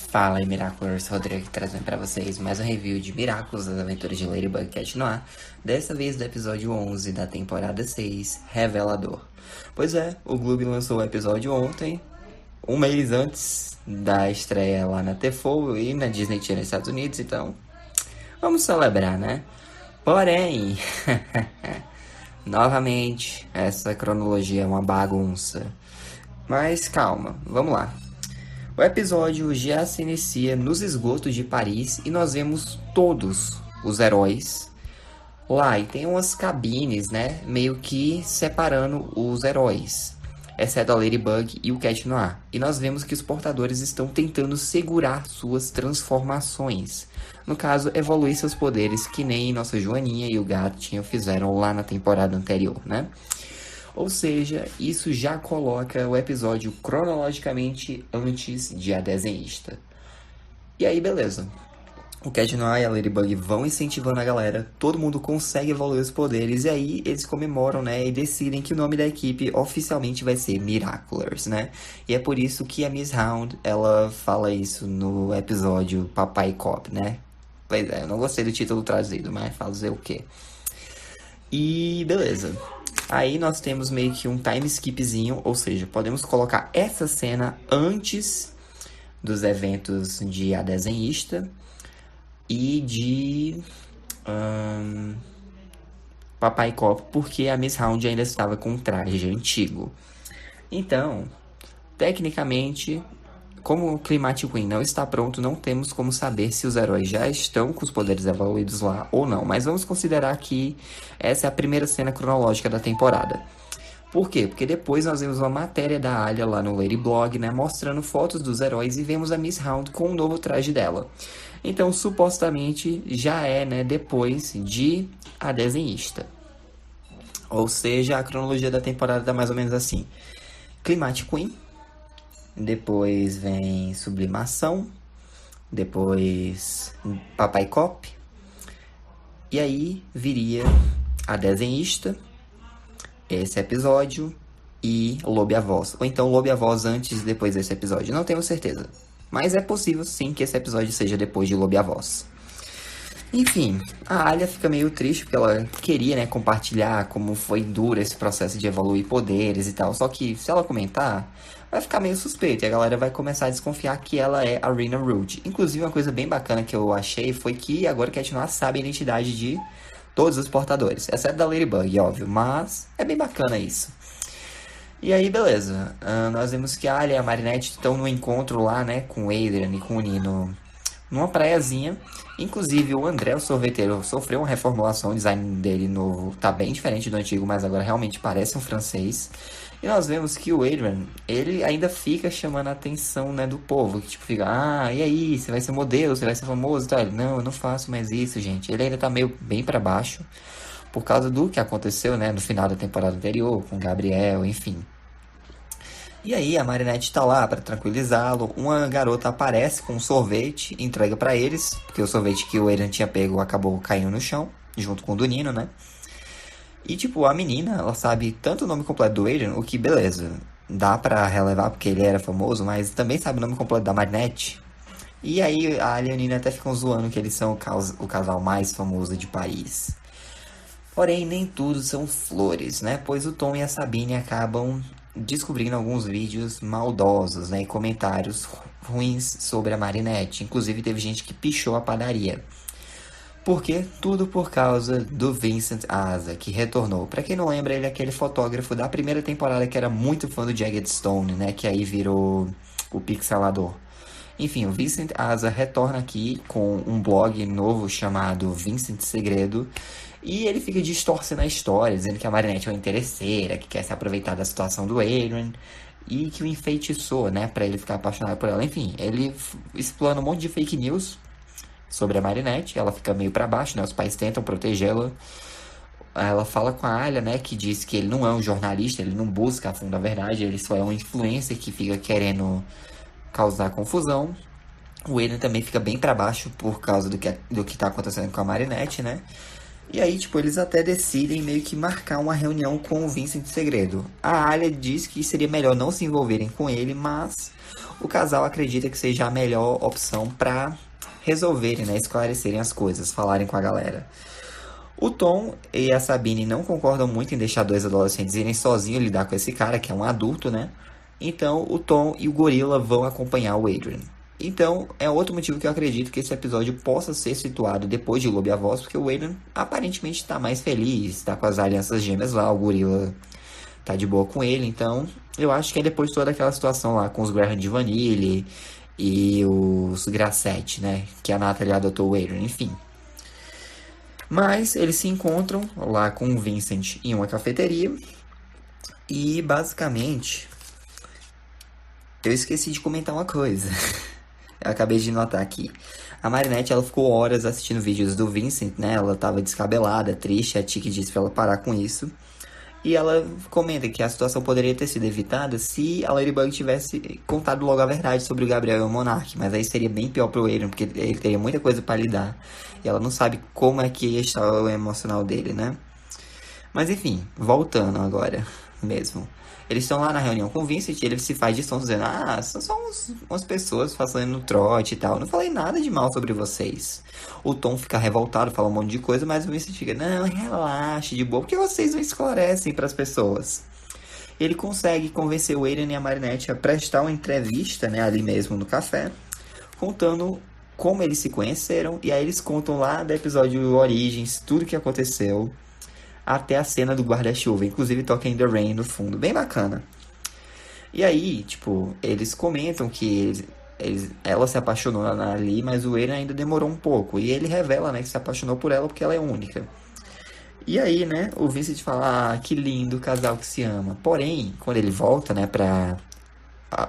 Fala aí, Miraculous, Rodrigo aqui trazendo pra vocês mais um review de Miraculous, das aventuras de Ladybug Cat Noir, dessa vez do episódio 11 da temporada 6, Revelador. Pois é, o Gloob lançou o episódio ontem, um mês antes da estreia lá na TFO e na Disney Channel nos Estados Unidos, então vamos celebrar, né? Porém, novamente, essa cronologia é uma bagunça. Mas calma, vamos lá. O episódio já se inicia nos esgotos de Paris e nós vemos todos os heróis lá. E tem umas cabines, né? Meio que separando os heróis, exceto a Ladybug e o Cat Noir. E nós vemos que os portadores estão tentando segurar suas transformações. No caso, evoluir seus poderes, que nem nossa Joaninha e o Gatinho fizeram lá na temporada anterior, né? Ou seja, isso já coloca o episódio cronologicamente antes de A Desenhista. E aí, beleza. O Cat Noir e a Ladybug vão incentivando a galera, todo mundo consegue evoluir os poderes, e aí eles comemoram, né, e decidem que o nome da equipe oficialmente vai ser Miraculous, né? E é por isso que a Miss Hound, ela fala isso no episódio Papai Cop, né? Pois é, eu não gostei do título trazido, mas fazer o quê? E beleza. Aí nós temos meio que um time skipzinho, ou seja, podemos colocar essa cena antes dos eventos de A Desenhista e de Papai Copo, porque a Miss Round ainda estava com um traje antigo. Então, tecnicamente, como o Climatic Queen não está pronto, não temos como saber se os heróis já estão com os poderes evoluídos lá ou não. Mas vamos considerar que essa é a primeira cena cronológica da temporada. Por quê? Porque depois nós vemos uma matéria da Alia lá no Ladyblog, né, mostrando fotos dos heróis e vemos a Miss Round com um novo traje dela. Então, supostamente, já é, né, depois de A Desenhista. Ou seja, a cronologia da temporada tá mais ou menos assim. Climatic Queen, depois vem Sublimação, depois Papai Cop, e aí viria A Desenhista, esse episódio, e Lobe a Voz. Ou então Lobe a Voz antes e depois desse episódio, não tenho certeza. Mas é possível sim que esse episódio seja depois de Lobe a Voz. Enfim, a Alia fica meio triste porque ela queria, né, compartilhar como foi duro esse processo de evoluir poderes e tal. Só que se ela comentar, vai ficar meio suspeito e a galera vai começar a desconfiar que ela é a Rena Root. Inclusive, uma coisa bem bacana que eu achei foi que agora o Cat Noir sabe a identidade de todos os portadores, exceto da Ladybug, óbvio, mas é bem bacana isso. E aí, beleza. Nós vemos que a Alia e a Marinette estão no encontro lá, né, com o Adrian e com o Nino numa praiazinha. Inclusive, o André, o sorveteiro, sofreu uma reformulação. O design dele novo tá bem diferente do antigo, mas agora realmente parece um francês. E nós vemos que o Adrian, ele ainda fica chamando a atenção, né, do povo. Que tipo, fica, e aí, você vai ser modelo, você vai ser famoso e tal. Ele, não, eu não faço mais isso, gente. Ele ainda tá meio bem pra baixo, por causa do que aconteceu, né, no final da temporada anterior, com o Gabriel, enfim. E aí a Marinette tá lá pra tranquilizá-lo. Uma garota aparece com um sorvete, entrega pra eles, porque o sorvete que o Eren tinha pego acabou caindo no chão, junto com o do Nino, né? E tipo, a menina, ela sabe tanto o nome completo do Eren, o que beleza, dá pra relevar porque ele era famoso, mas também sabe o nome completo da Marinette. E aí a Alia e a Nina até ficam zoando que eles são o casal mais famoso de Paris. Porém, nem tudo são flores, né? Pois o Tom e a Sabine acabam descobrindo alguns vídeos maldosos, né? E comentários ruins sobre a Marinette. Inclusive, teve gente que pichou a padaria. Por quê? Tudo por causa do Vincent Asa, que retornou. Pra quem não lembra, ele é aquele fotógrafo da primeira temporada que era muito fã do Jagged Stone, né? Que aí virou o pixelador. Enfim, o Vincent Asa retorna aqui com um blog novo chamado Vincent Segredo. E ele fica distorcendo a história, dizendo que a Marinette é uma interesseira, que quer se aproveitar da situação do Adrian. E que o enfeitiçou, né, pra ele ficar apaixonado por ela. Enfim, ele explana um monte de fake news sobre a Marinette. Ela fica meio pra baixo, né, os pais tentam protegê-la. Ela fala com a Alia, né, que diz que ele não é um jornalista, ele não busca a fundo a verdade, ele só é um influencer que fica querendo causar confusão. O Aiden também fica bem pra baixo por causa do que tá acontecendo com a Marinette, né? E aí, tipo, eles até decidem meio que marcar uma reunião com o Vincent segredo. A Alia diz que seria melhor não se envolverem com ele, mas o casal acredita que seja a melhor opção pra resolverem, né, esclarecerem as coisas, falarem com a galera. O Tom e a Sabine não concordam muito em deixar dois adolescentes irem sozinhos lidar com esse cara, que é um adulto, né? Então o Tom e o Gorila vão acompanhar o Adrian. Então é outro motivo que eu acredito que esse episódio possa ser situado depois de Lobo e a Voz, porque o Adrian aparentemente está mais feliz, está com as alianças gêmeas lá, o Gorila tá de boa com ele, então eu acho que é depois de toda aquela situação lá com os Graham de Vanille e os Grassetti, né? Que a Natalie adotou o Adrian, enfim. Mas eles se encontram lá com o Vincent em uma cafeteria e basicamente eu esqueci de comentar uma coisa. Eu acabei de notar aqui. A Marinette, ela ficou horas assistindo vídeos do Vincent, né? Ela tava descabelada, triste, a Tiki disse pra ela parar com isso. E ela comenta que a situação poderia ter sido evitada se a Ladybug tivesse contado logo a verdade sobre o Gabriel e o Monark. Mas aí seria bem pior pro Adrian, porque ele teria muita coisa pra lidar. E ela não sabe como é que ia estar o emocional dele, né? Mas enfim, voltando agora mesmo. Eles estão lá na reunião com o Vincent e ele se faz de som dizendo: Ah, são só umas pessoas fazendo trote e tal. Não falei nada de mal sobre vocês. O Tom fica revoltado, fala um monte de coisa, mas o Vincent fica: Não, relaxe, de boa, porque vocês não esclarecem para as pessoas. Ele consegue convencer o Aiden e a Marinette a prestar uma entrevista, né, ali mesmo no café, contando como eles se conheceram. E aí eles contam lá do episódio Origens, tudo que aconteceu até a cena do guarda-chuva. Inclusive toca In The Rain no fundo. Bem bacana. E aí, tipo, eles comentam que ela se apaixonou ali, mas o Eren ainda demorou um pouco. E ele revela, né, que se apaixonou por ela porque ela é única. E aí, né, o Vincent fala: Ah, que lindo casal que se ama. Porém, quando ele volta, né, pra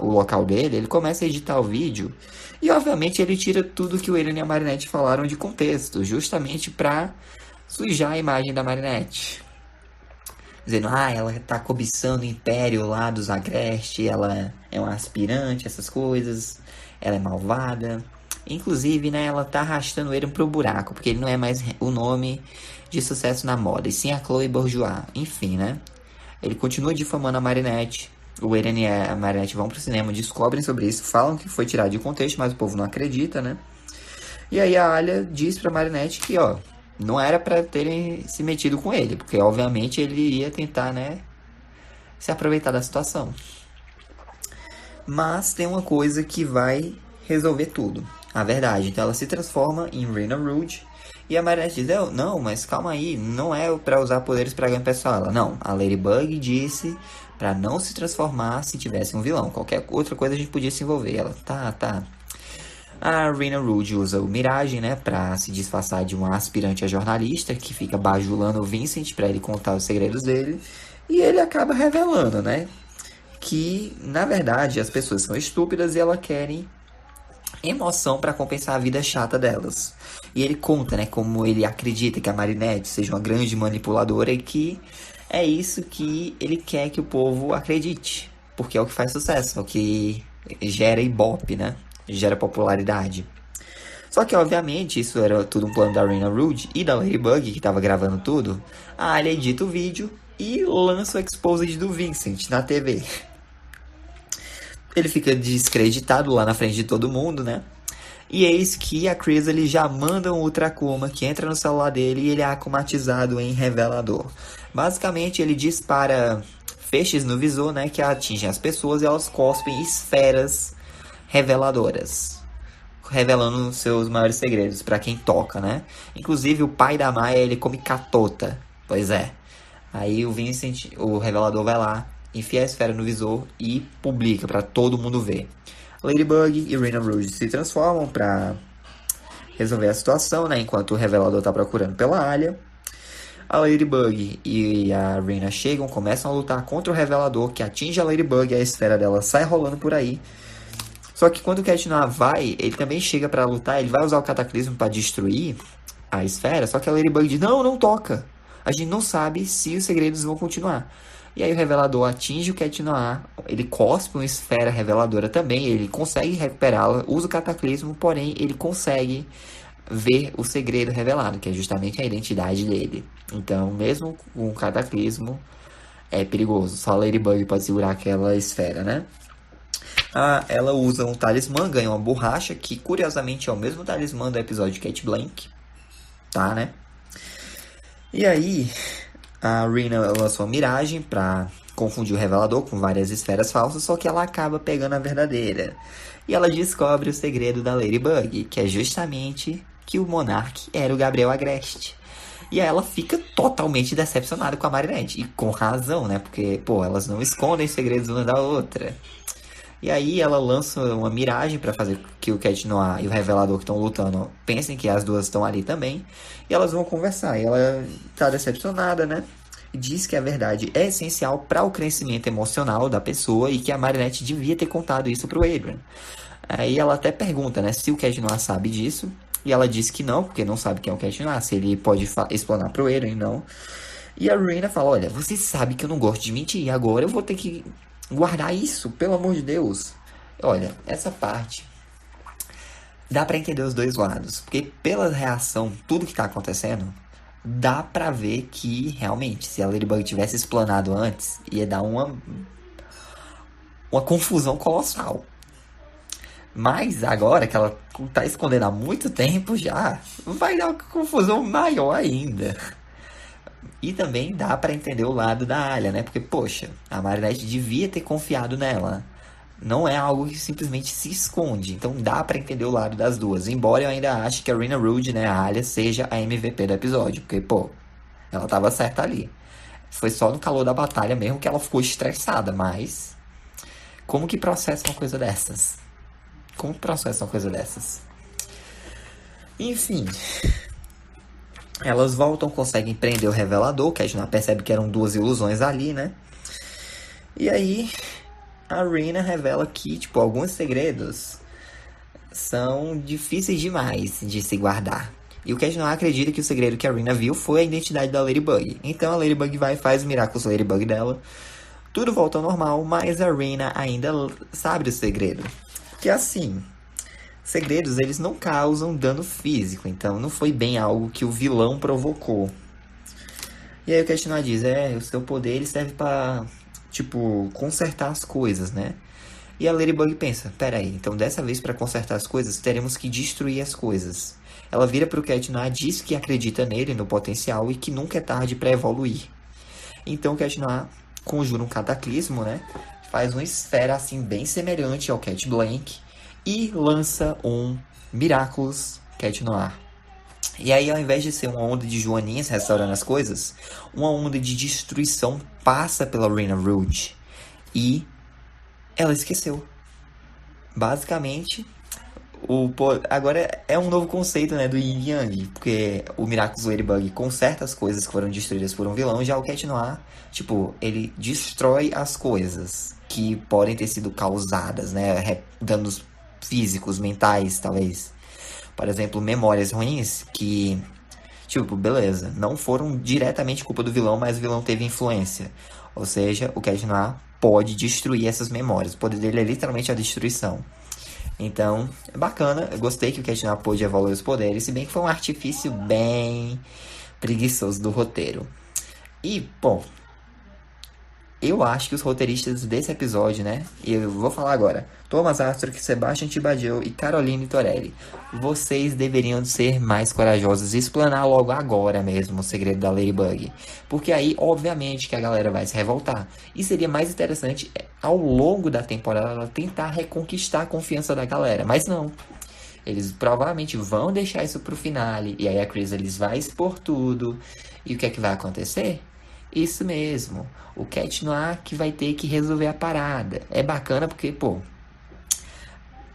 o local dele, ele começa a editar o vídeo. E, obviamente, ele tira tudo que o Eren e a Marinette falaram de contexto. Justamente pra sujar a imagem da Marinette. Dizendo: Ah, ela tá cobiçando o império lá dos Agreste, ela é uma aspirante, essas coisas, ela é malvada. Inclusive, né, ela tá arrastando ele pro buraco, porque ele não é mais o nome de sucesso na moda, e sim a Chloe Bourgeois. Enfim, né? Ele continua difamando a Marinette. O Eren e a Marinette vão pro cinema, descobrem sobre isso, falam que foi tirado de contexto, mas o povo não acredita, né? E aí a Alia diz pra Marinette que, ó, não era pra terem se metido com ele, porque obviamente ele ia tentar, né, se aproveitar da situação. Mas tem uma coisa que vai resolver tudo, a verdade. Então ela se transforma em Rena Rouge e a Marinette diz: Não, mas calma aí, não é pra usar poderes pra ganho pessoal. Ela: Não, a Ladybug disse pra não se transformar se tivesse um vilão. Qualquer outra coisa a gente podia se envolver. Ela: Tá. A Rena Rouge usa o Mirage, né, pra se disfarçar de uma aspirante a jornalista que fica bajulando o Vincent pra ele contar os segredos dele. E ele acaba revelando, né, que na verdade as pessoas são estúpidas e elas querem emoção pra compensar a vida chata delas. E ele conta, né, como ele acredita que a Marinette seja uma grande manipuladora e que é isso que ele quer que o povo acredite, porque é o que faz sucesso, é o que gera ibope, né? Gera popularidade. Só que, obviamente, isso era tudo um plano da Rena Rouge e da Ladybug, que tava gravando tudo. A Alia edita o vídeo e lança o exposed do Vincent na TV. Ele fica descreditado lá na frente de todo mundo, né? E eis que a Chrysalis já manda um Ultra Akuma que entra no celular dele e ele é akumatizado em revelador. Basicamente, ele dispara feixes no visor, né, que atingem as pessoas e elas cospem esferas reveladoras, revelando seus maiores segredos pra quem toca, né? Inclusive o pai da Maya, ele come catota. Pois é. Aí o Vincent, o revelador, vai lá, enfia a esfera no visor e publica pra todo mundo ver. Ladybug e Rena Rouge se transformam pra resolver a situação, né? Enquanto o revelador tá procurando pela Alia. A Ladybug e a Rena chegam, começam a lutar contra o revelador, que atinge a Ladybug e a esfera dela sai rolando por aí. Só que quando o Cat Noir vai, ele também chega pra lutar, ele vai usar o cataclismo pra destruir a esfera, só que a Ladybug diz: Não toca. A gente não sabe se os segredos vão continuar. E aí o revelador atinge o Cat Noir, ele cospe uma esfera reveladora também, ele consegue recuperá-la, usa o cataclismo, porém ele consegue ver o segredo revelado, que é justamente a identidade dele. Então, mesmo com o cataclismo, é perigoso. Só a Ladybug pode segurar aquela esfera, né? Ela usa um talismã, ganha uma borracha, que curiosamente é o mesmo talismã do episódio de Cat Blank, tá, né? E aí, a Rina lançou uma miragem pra confundir o revelador com várias esferas falsas, só que ela acaba pegando a verdadeira. E ela descobre o segredo da Ladybug, que é justamente que o Monark era o Gabriel Agreste. E aí ela fica totalmente decepcionada com a Marinette. E com razão, né? Porque, pô, elas não escondem segredos uma da outra. E aí ela lança uma miragem pra fazer que o Cat Noir e o Revelador que estão lutando pensem que as duas estão ali também. E elas vão conversar. E ela tá decepcionada, né? Diz que a verdade é essencial para o crescimento emocional da pessoa e que a Marinette devia ter contado isso pro Adrian. Aí ela até pergunta, né, se o Cat Noir sabe disso. E ela diz que não, porque não sabe quem é o Cat Noir, se ele pode explanar pro Adrian, não. E a Rina fala, olha, você sabe que eu não gosto de mentir, agora eu vou ter que guardar isso, pelo amor de Deus. Olha, essa parte dá pra entender os dois lados, porque pela reação, tudo que tá acontecendo, dá pra ver que realmente, se a Ladybug tivesse explanado antes, ia dar uma confusão colossal. Mas agora que ela tá escondendo há muito tempo já, vai dar uma confusão maior ainda. E também dá pra entender o lado da Alia, né? Porque, poxa, a Marinette devia ter confiado nela. Não é algo que simplesmente se esconde. Então dá pra entender o lado das duas. Embora eu ainda ache que a Rina Rude, né, a Alia, seja a MVP do episódio. Porque, pô, ela tava certa ali. Foi só no calor da batalha mesmo que ela ficou estressada. Mas, como que processa uma coisa dessas? Como que processa uma coisa dessas? Enfim, elas voltam, conseguem prender o revelador, que a gente percebe que eram duas ilusões ali, né? E aí, a Rina revela que, tipo, alguns segredos são difíceis demais de se guardar. E o Cat não acredita que o segredo que a Rina viu foi a identidade da Ladybug. Então a Ladybug vai e faz o Miraculous Ladybug dela. Tudo volta ao normal, mas a Rina ainda sabe o segredo. Que assim, segredos eles não causam dano físico, então não foi bem algo que o vilão provocou. E aí o Cat Noir diz, o seu poder ele serve pra, tipo, consertar as coisas, né? E a Ladybug pensa, peraí, então dessa vez pra consertar as coisas, teremos que destruir as coisas. Ela vira pro Cat Noir, diz que acredita nele, no potencial, e que nunca é tarde pra evoluir. Então o Cat Noir conjura um cataclismo, né? Faz uma esfera assim bem semelhante ao Cat Blank e lança um Miraculous Cat Noir. E aí, ao invés de ser uma onda de joaninhas restaurando as coisas, uma onda de destruição passa pela Rina Rude. E ela esqueceu. Basicamente, agora é um novo conceito, né, do Yin Yang. Porque o Miraculous Ladybug conserta as coisas que foram destruídas por um vilão. Já o Cat Noir, tipo, ele destrói as coisas que podem ter sido causadas, né, danos físicos, mentais, talvez. Por exemplo, memórias ruins que, tipo, beleza, não foram diretamente culpa do vilão, mas o vilão teve influência. Ou seja, o Cat Noir pode destruir essas memórias. O poder dele é literalmente a destruição. Então, é bacana. Eu gostei que o Cat Noir pôde evoluir os poderes, se bem que foi um artifício bem preguiçoso do roteiro. E, bom, eu acho que os roteiristas desse episódio, né? E eu vou falar agora. Thomas Astruc, Sebastian Tibadiou e Caroline Torelli. Vocês deveriam ser mais corajosos e explanar logo agora mesmo o segredo da Ladybug. Porque aí, obviamente, que a galera vai se revoltar. E seria mais interessante, ao longo da temporada, tentar reconquistar a confiança da galera. Mas não. Eles provavelmente vão deixar isso pro finale. E aí a Chrysalis vai expor tudo. E o que é que vai acontecer? Isso mesmo, o Cat Noir que vai ter que resolver a parada. É bacana porque, pô,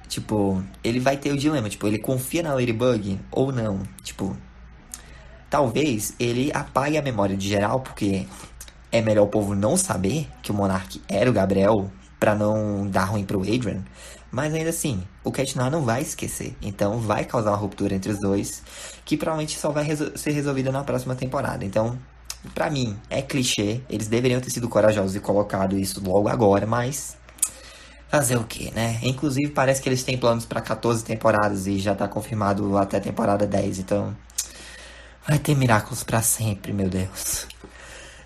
tipo, ele vai ter o dilema, tipo, ele confia na Ladybug ou não. Tipo, talvez ele apague a memória de geral, porque é melhor o povo não saber que o Monark era o Gabriel, pra não dar ruim pro Adrian. Mas ainda assim, o Cat Noir não vai esquecer. Então vai causar uma ruptura entre os dois, que provavelmente só vai ser resolvida na próxima temporada. Então, pra mim, é clichê. Eles deveriam ter sido corajosos e colocado isso logo agora, mas Fazer o quê, né? Inclusive, parece que eles têm planos pra 14 temporadas e já tá confirmado até temporada 10, então... vai ter Miraculous pra sempre, meu Deus.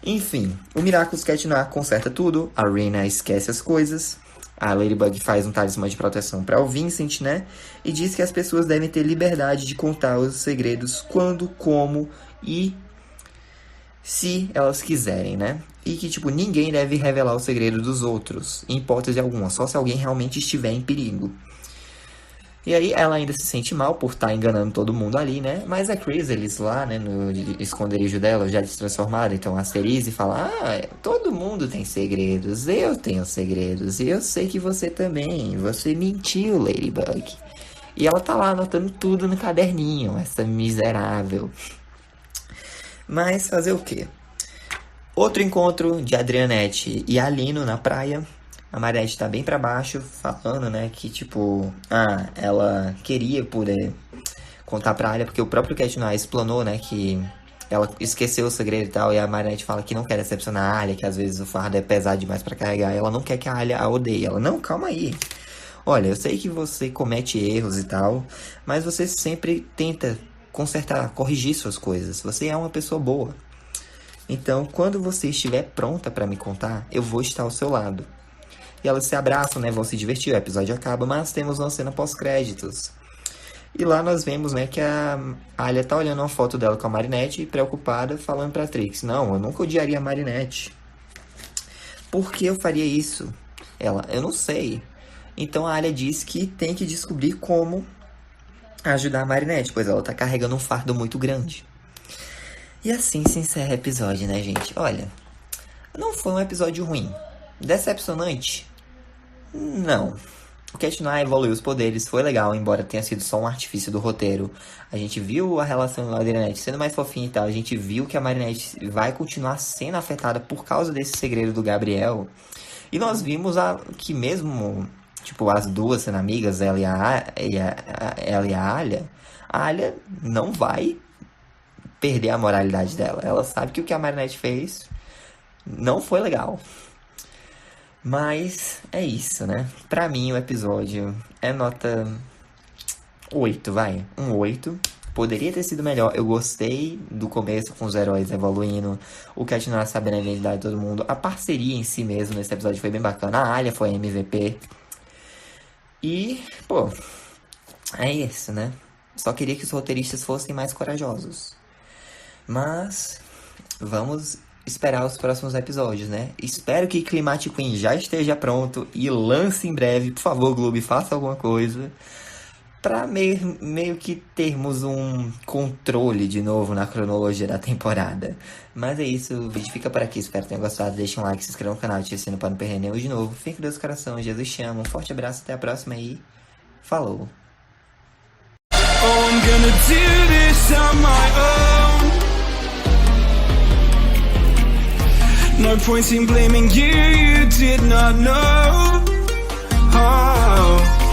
Enfim, o Miraculous continuar conserta tudo, a Rina esquece as coisas, a Ladybug faz um talismã de proteção para o Vincent, né? E diz que as pessoas devem ter liberdade de contar os segredos quando, como e se elas quiserem, né? E que, tipo, ninguém deve revelar o segredo dos outros, em hipótese alguma, só se alguém realmente estiver em perigo. E aí ela ainda se sente mal por estar enganando todo mundo ali, né? Mas a Chrysalis lá, né, no esconderijo dela, já destransformada, então a Cerise fala: ah, todo mundo tem segredos, eu tenho segredos, e eu sei que você também, você mentiu, Ladybug. E ela tá lá anotando tudo no caderninho, essa miserável. Mas fazer o quê? Outro encontro de Adrianette e Alino na praia. A Marinette tá bem pra baixo, falando, né, que tipo... ah, ela queria poder contar pra Alia, porque o próprio Cat Noir explanou, né, que ela esqueceu o segredo e tal, e a Marinette fala que não quer decepcionar a Alia, que às vezes o fardo é pesado demais pra carregar, e ela não quer que a Alia a odeie. Ela, não, calma aí. Olha, eu sei que você comete erros e tal, mas você sempre tenta consertar, corrigir suas coisas. Você é uma pessoa boa. Então, quando você estiver pronta pra me contar, eu vou estar ao seu lado. E elas se abraçam, né? Vão se divertir, o episódio acaba, mas temos uma cena pós-créditos. E lá nós vemos, né, que a Alia tá olhando uma foto dela com a Marinette, preocupada, falando pra Trix: não, eu nunca odiaria a Marinette. Por que eu faria isso? Ela, eu não sei. Então a Alia diz que tem que descobrir como ajudar a Marinette, pois ela tá carregando um fardo muito grande. E assim se encerra o episódio, né, gente? Olha, não foi um episódio ruim. Decepcionante? Não. O Cat Noir evoluiu os poderes, foi legal, embora tenha sido só um artifício do roteiro. A gente viu a relação da Marinette sendo mais fofinha e tal. A gente viu que a Marinette vai continuar sendo afetada por causa desse segredo do Gabriel. E nós vimos que mesmo, tipo, as duas sendo amigas, ela e a Alia não vai perder a moralidade dela. Ela sabe que o que a Marinette fez não foi legal. Mas é isso, né? Pra mim o episódio é nota 8, vai. Um 8. Poderia ter sido melhor. Eu gostei do começo com os heróis evoluindo. O Cat Noir sabendo a identidade de todo mundo. A parceria em si mesmo nesse episódio foi bem bacana. A Alia foi a MVP. E, pô, é isso, né? Só queria que os roteiristas fossem mais corajosos. Mas vamos esperar os próximos episódios, né? Espero que Climatic Queen já esteja pronto e lance em breve. Por favor, Globo, faça alguma coisa pra meio que termos um controle de novo na cronologia da temporada. Mas é isso, o vídeo fica por aqui. Espero que tenham gostado. Deixe um like, se inscreva no canal, ative o sino para não perder nenhum de novo. Fique com Deus no coração, Jesus te ama. Um forte abraço, até a próxima e falou! Oh, I'm gonna do this on my own. No point in blaming you, you did not know. Oh.